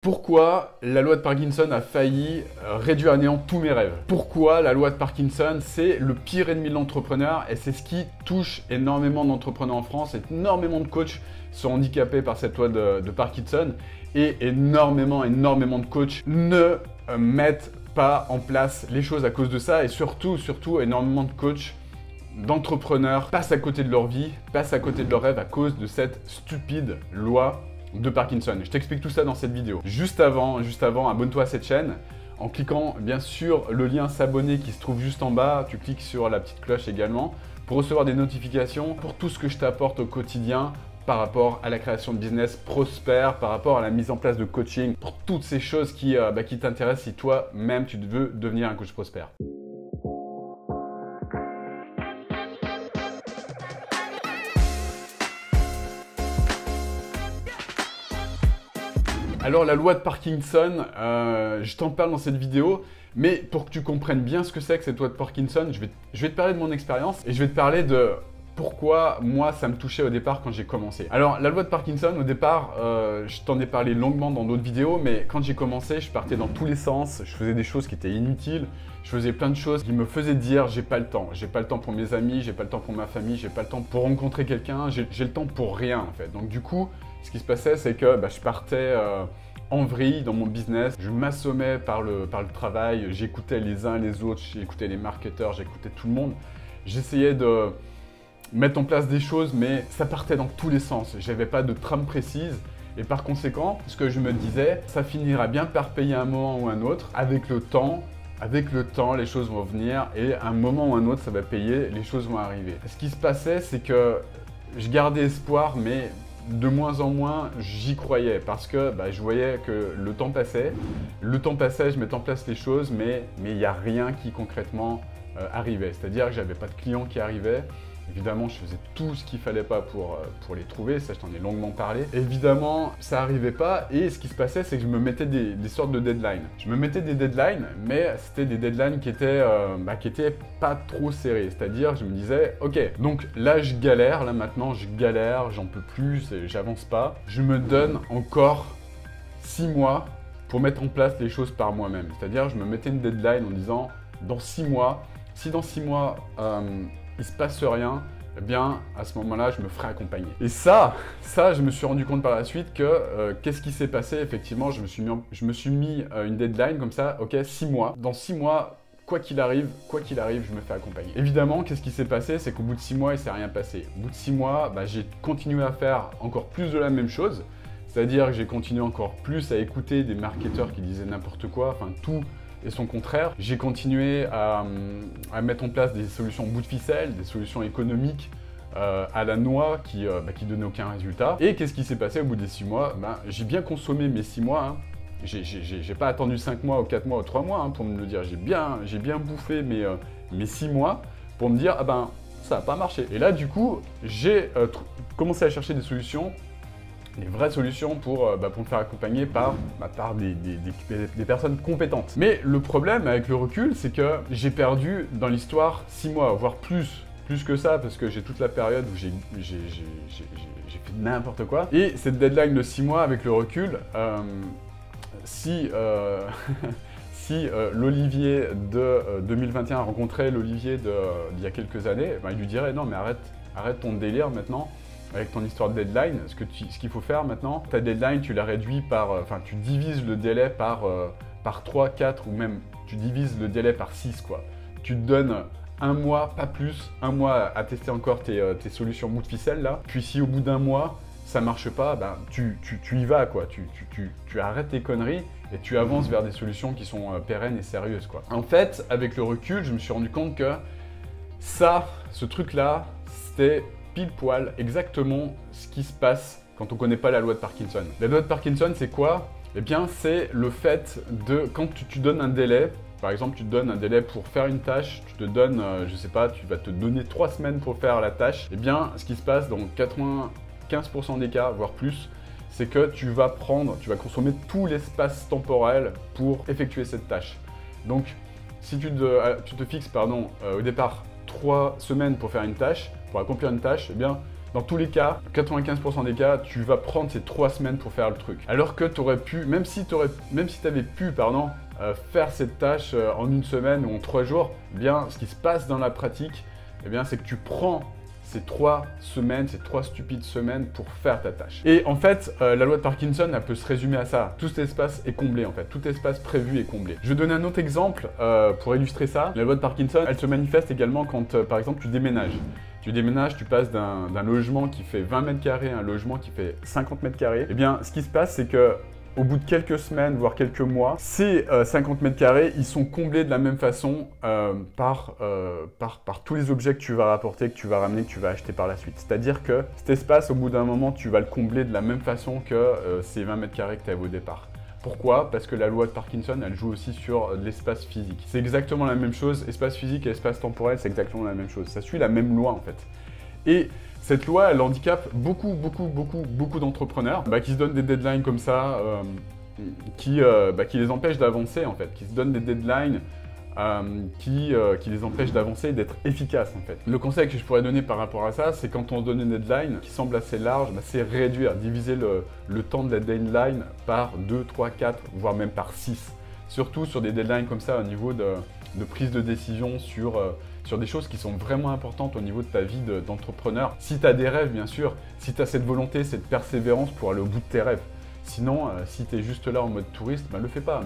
Pourquoi la loi de Parkinson a failli réduire à néant tous mes rêves? Pourquoi la loi de Parkinson, c'est le pire ennemi de l'entrepreneur et c'est ce qui touche énormément d'entrepreneurs en France, énormément de coachs sont handicapés par cette loi de Parkinson et énormément de coachs ne mettent pas en place les choses à cause de ça et surtout énormément de coachs d'entrepreneurs passent à côté de leur vie, passent à côté de leur rêve à cause de cette stupide loi de Parkinson. Je t'explique tout ça dans cette vidéo. Juste avant, abonne-toi à cette chaîne en cliquant bien sûr le lien s'abonner qui se trouve juste en bas. Tu cliques sur la petite cloche également pour recevoir des notifications pour tout ce que je t'apporte au quotidien par rapport à la création de business prospère, par rapport à la mise en place de coaching, pour toutes ces choses qui t'intéressent si toi-même tu veux devenir un coach prospère. Alors la loi de Parkinson, je t'en parle dans cette vidéo, mais pour que tu comprennes bien ce que c'est que cette loi de Parkinson, je vais te parler de mon expérience et je vais te parler de pourquoi moi ça me touchait au départ quand j'ai commencé. Alors la loi de Parkinson au départ, je t'en ai parlé longuement dans d'autres vidéos, mais quand j'ai commencé, je partais dans tous les sens, je faisais des choses qui étaient inutiles, je faisais plein de choses qui me faisaient dire j'ai pas le temps pour mes amis, j'ai pas le temps pour ma famille, j'ai pas le temps pour rencontrer quelqu'un, j'ai le temps pour rien en fait. Donc du coup, ce qui se passait, c'est que je partais en vrille dans mon business. Je m'assommais par le travail, j'écoutais les uns les autres, j'écoutais les marketeurs, j'écoutais tout le monde. J'essayais de mettre en place des choses, mais ça partait dans tous les sens. J'avais pas de trame précise. Et par conséquent, ce que je me disais, ça finira bien par payer un moment ou un autre. Avec le temps, les choses vont venir et à un moment ou un autre, ça va payer, les choses vont arriver. Ce qui se passait, c'est que je gardais espoir, mais de moins en moins, j'y croyais parce que je voyais que le temps passait, je mettais en place les choses, mais il n'y a rien qui concrètement arrivait. C'est-à-dire que j'avais pas de clients qui arrivaient. Évidemment, je faisais tout ce qu'il fallait pas pour les trouver, ça je t'en ai longuement parlé. Évidemment, ça n'arrivait pas et ce qui se passait, c'est que je me mettais des sortes de deadlines. Je me mettais des deadlines, mais c'était des deadlines qui étaient pas trop serrées. C'est-à-dire, je me disais, ok, donc là je galère, là maintenant je galère, j'en peux plus, j'avance pas. Je me donne encore 6 mois pour mettre en place les choses par moi-même. C'est-à-dire, je me mettais une deadline en disant, dans 6 mois, si dans 6 mois, il se passe rien, eh bien, à ce moment-là, je me ferai accompagner. Et ça, je me suis rendu compte par la suite que qu'est-ce qui s'est passé? Effectivement, je me suis mis une deadline comme ça, ok, 6 mois. Dans 6 mois, quoi qu'il arrive, je me fais accompagner. Évidemment, qu'est-ce qui s'est passé? C'est qu'au bout de 6 mois, il ne s'est rien passé. Au bout de 6 mois, j'ai continué à faire encore plus de la même chose. C'est-à-dire que j'ai continué encore plus à écouter des marketeurs qui disaient n'importe quoi, enfin tout et son contraire. J'ai continué à mettre en place des solutions bout de ficelle, des solutions économiques à la noix qui donnaient aucun résultat. Et qu'est-ce qui s'est passé au bout des 6 mois? J'ai bien consommé mes 6 mois. Hein. J'ai pas attendu 5 mois ou 4 mois ou 3 mois pour me le dire. J'ai bien bouffé mes 6 mois pour me dire ça n'a pas marché. Et là du coup, j'ai commencé à chercher des solutions, des vraies solutions pour me faire accompagner par des personnes compétentes. Mais le problème avec le recul, c'est que j'ai perdu dans l'histoire 6 mois, voire plus que ça, parce que j'ai toute la période où j'ai fait n'importe quoi. Et cette deadline de 6 mois avec le recul, si l'Olivier de 2021 rencontrait l'Olivier d'il y a quelques années, il lui dirait non mais arrête ton délire maintenant. Avec ton histoire de deadline, ce qu'il faut faire maintenant, ta deadline, tu la réduis par... tu divises le délai par 3, 4 ou même tu divises le délai par 6, quoi. Tu te donnes un mois, pas plus, un mois à tester encore tes solutions bout de ficelle, là. Puis si au bout d'un mois, ça marche pas, tu y vas, quoi. Tu arrêtes tes conneries et tu avances vers des solutions qui sont pérennes et sérieuses, quoi. En fait, avec le recul, je me suis rendu compte que ce truc-là, c'était pile poil exactement ce qui se passe quand on ne connaît pas la loi de Parkinson. La loi de Parkinson, c'est quoi? Eh bien, c'est le fait de, quand tu donnes un délai, par exemple, tu te donnes un délai pour faire une tâche, tu te donnes, je sais pas, tu vas te donner 3 semaines pour faire la tâche, eh bien, ce qui se passe dans 95% des cas, voire plus, c'est que tu vas consommer tout l'espace temporel pour effectuer cette tâche. Donc, si tu te fixes, au départ, 3 semaines pour faire une tâche, pour accomplir une tâche, eh bien, Dans tous les cas, 95% des cas, tu vas prendre ces 3 semaines pour faire le truc. Alors que tu aurais pu, même si tu avais pu, faire cette tâche en 1 semaine ou en 3 jours, eh bien, ce qui se passe dans la pratique, eh bien, c'est que tu prends ces 3 semaines, ces 3 stupides semaines pour faire ta tâche. Et en fait, la loi de Parkinson, elle peut se résumer à ça. Tout cet espace est comblé en fait. Tout espace prévu est comblé. Je vais donner un autre exemple pour illustrer ça. La loi de Parkinson, elle se manifeste également quand, par exemple, tu déménages. Tu déménages, tu passes d'un logement qui fait 20 mètres carrés à un logement qui fait 50 mètres carrés. Eh bien, ce qui se passe, c'est que au bout de quelques semaines, voire quelques mois, ces 50 mètres carrés, ils sont comblés de la même façon par tous les objets que tu vas rapporter, que tu vas ramener, que tu vas acheter par la suite. C'est-à-dire que cet espace, au bout d'un moment, tu vas le combler de la même façon que ces 20 mètres carrés que tu avais au départ. Pourquoi? Parce que la loi de Parkinson, elle joue aussi sur l'espace physique. C'est exactement la même chose, espace physique et espace temporel, c'est exactement la même chose. Ça suit la même loi en fait. Et cette loi, elle handicape beaucoup d'entrepreneurs qui se donnent des deadlines comme ça, qui les empêchent d'avancer en fait, qui se donnent des deadlines qui les empêchent d'avancer et d'être efficaces en fait. Le conseil que je pourrais donner par rapport à ça, c'est quand on donne une deadline qui semble assez large, c'est réduire, diviser le temps de la deadline par 2, 3, 4, voire même par 6. Surtout sur des deadlines comme ça au niveau de prise de décision sur des choses qui sont vraiment importantes au niveau de ta vie d'entrepreneur. Si tu as des rêves, bien sûr, si tu as cette volonté, cette persévérance pour aller au bout de tes rêves. Sinon, si tu es juste là en mode touriste, le fais pas.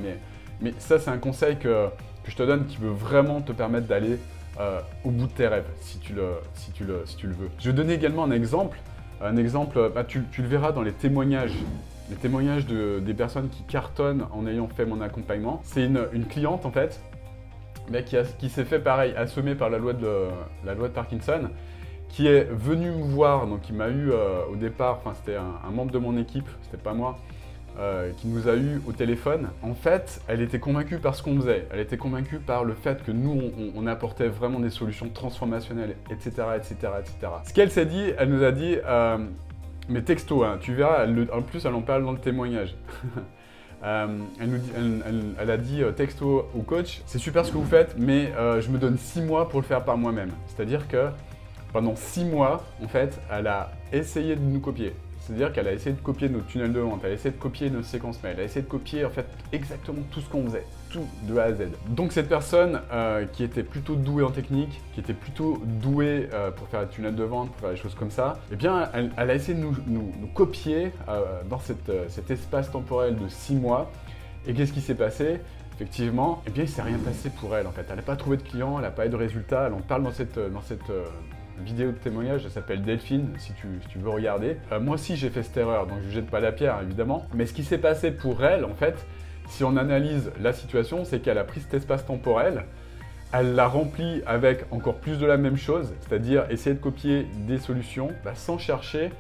Mais ça, c'est un conseil que je te donne qui veut vraiment te permettre d'aller au bout de tes rêves, si tu le veux. Je vais donner également un exemple. Tu le verras dans les témoignages. Les témoignages des personnes qui cartonnent en ayant fait mon accompagnement. C'est une cliente en fait, qui s'est fait pareil, assommée par la loi de Parkinson, qui est venue me voir, donc il m'a eu au départ, c'était un membre de mon équipe, c'était pas moi, qui nous a eu au téléphone. En fait, elle était convaincue par ce qu'on faisait, elle était convaincue par le fait que nous, on apportait vraiment des solutions transformationnelles, etc. Ce qu'elle s'est dit, elle nous a dit, mais texto, hein, tu verras, en plus elle en parle dans le témoignage. Elle a dit texto au coach, c'est super ce que vous faites, mais je me donne 6 mois pour le faire par moi-même. C'est-à-dire que pendant 6 mois, en fait, elle a essayé de nous copier. C'est-à-dire qu'elle a essayé de copier nos tunnels de vente, elle a essayé de copier nos séquences mail, elle a essayé de copier en fait exactement tout ce qu'on faisait, tout de A à Z. Donc cette personne qui était plutôt douée en technique, qui était plutôt douée pour faire des tunnels de vente, pour faire des choses comme ça, eh bien elle a essayé de nous copier dans cet espace temporel de 6 mois. Et qu'est-ce qui s'est passé? Effectivement, eh bien il ne s'est rien passé pour elle en fait. Elle n'a pas trouvé de clients, elle n'a pas eu de résultats, elle en parle dans cette vidéo de témoignage, elle s'appelle Delphine, si tu veux regarder. Moi aussi j'ai fait cette erreur, donc je ne jette pas la pierre évidemment. Mais ce qui s'est passé pour elle, en fait, si on analyse la situation, c'est qu'elle a pris cet espace temporel, elle l'a rempli avec encore plus de la même chose, c'est-à-dire essayer de copier des solutions sans chercher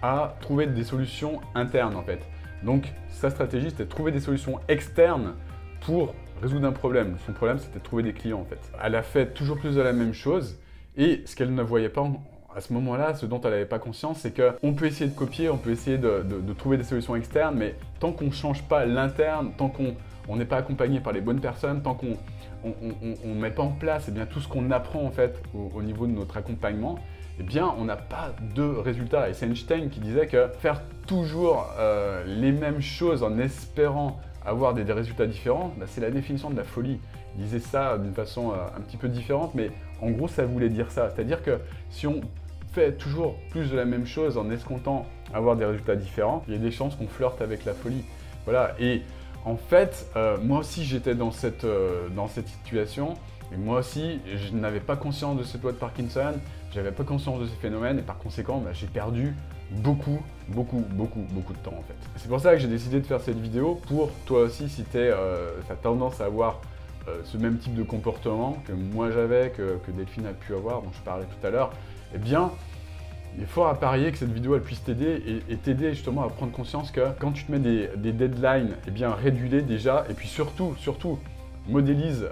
à trouver des solutions internes en fait. Donc sa stratégie c'était de trouver des solutions externes pour résoudre un problème. Son problème c'était de trouver des clients en fait. Elle a fait toujours plus de la même chose. Et ce qu'elle ne voyait pas à ce moment-là, ce dont elle n'avait pas conscience, c'est qu'on peut essayer de copier, on peut essayer de trouver des solutions externes, mais tant qu'on ne change pas l'interne, tant qu'on n'est pas accompagné par les bonnes personnes, tant qu'on ne met pas en place tout ce qu'on apprend en fait au niveau de notre accompagnement, eh bien on n'a pas de résultats. Et c'est Einstein qui disait que faire toujours les mêmes choses en espérant avoir des résultats différents, c'est la définition de la folie. Il disait ça d'une façon un petit peu différente, mais en gros, ça voulait dire ça. C'est-à-dire que si on fait toujours plus de la même chose en escomptant avoir des résultats différents, il y a des chances qu'on flirte avec la folie. Voilà. Et en fait, moi aussi, j'étais dans cette situation. Et moi aussi, je n'avais pas conscience de cette loi de Parkinson, je n'avais pas conscience de ces phénomènes, et par conséquent, j'ai perdu beaucoup de temps en fait. C'est pour ça que j'ai décidé de faire cette vidéo pour toi aussi si tu as tendance à avoir ce même type de comportement que moi j'avais, que Delphine a pu avoir, dont je parlais tout à l'heure. Eh bien, il est fort à parier que cette vidéo elle puisse t'aider et t'aider justement à prendre conscience que quand tu te mets des deadlines, réduis-les déjà, et puis surtout, modélise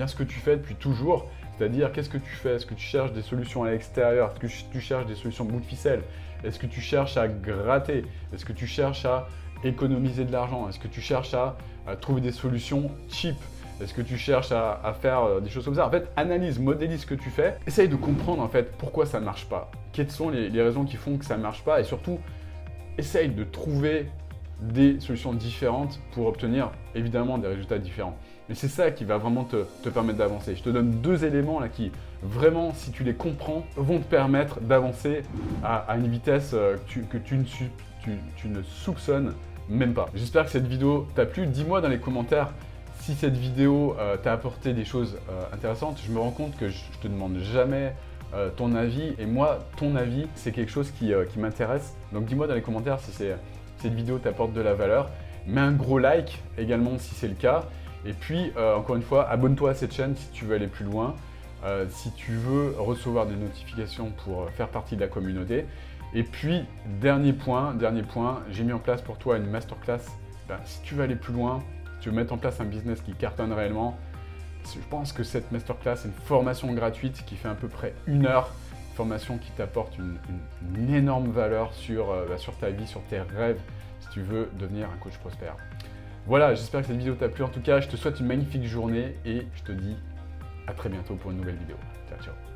ce que tu fais depuis toujours. C'est-à-dire, qu'est-ce que tu fais? Est-ce que tu cherches des solutions à l'extérieur? Est-ce que tu cherches des solutions bout de ficelle? Est-ce que tu cherches à gratter? Est-ce que tu cherches à économiser de l'argent? Est-ce que tu cherches à trouver des solutions cheap? Est-ce que tu cherches à faire des choses comme ça? En fait, analyse, modélise ce que tu fais. Essaye de comprendre en fait pourquoi ça ne marche pas. Quelles sont les raisons qui font que ça ne marche pas et surtout, essaye de trouver des solutions différentes pour obtenir évidemment des résultats différents. Mais c'est ça qui va vraiment te permettre d'avancer. Je te donne 2 éléments là qui vraiment, si tu les comprends, vont te permettre d'avancer à une vitesse que tu ne soupçonnes même pas. J'espère que cette vidéo t'a plu. Dis-moi dans les commentaires si cette vidéo t'a apporté des choses intéressantes. Je me rends compte que je te demande jamais ton avis et moi, ton avis, c'est quelque chose qui m'intéresse. Donc dis-moi dans les commentaires si cette vidéo t'apporte de la valeur. Mets un gros like également si c'est le cas. Et puis, encore une fois, abonne-toi à cette chaîne si tu veux aller plus loin, si tu veux recevoir des notifications pour faire partie de la communauté. Et puis, dernier point, j'ai mis en place pour toi une masterclass. Si tu veux aller plus loin, si tu veux mettre en place un business qui cartonne réellement, je pense que cette masterclass, c'est une formation gratuite qui fait à peu près 1 heure. Une formation qui t'apporte une énorme valeur sur ta vie, sur tes rêves, si tu veux devenir un coach prospère. Voilà, j'espère que cette vidéo t'a plu. En tout cas, je te souhaite une magnifique journée et je te dis à très bientôt pour une nouvelle vidéo. Ciao, ciao.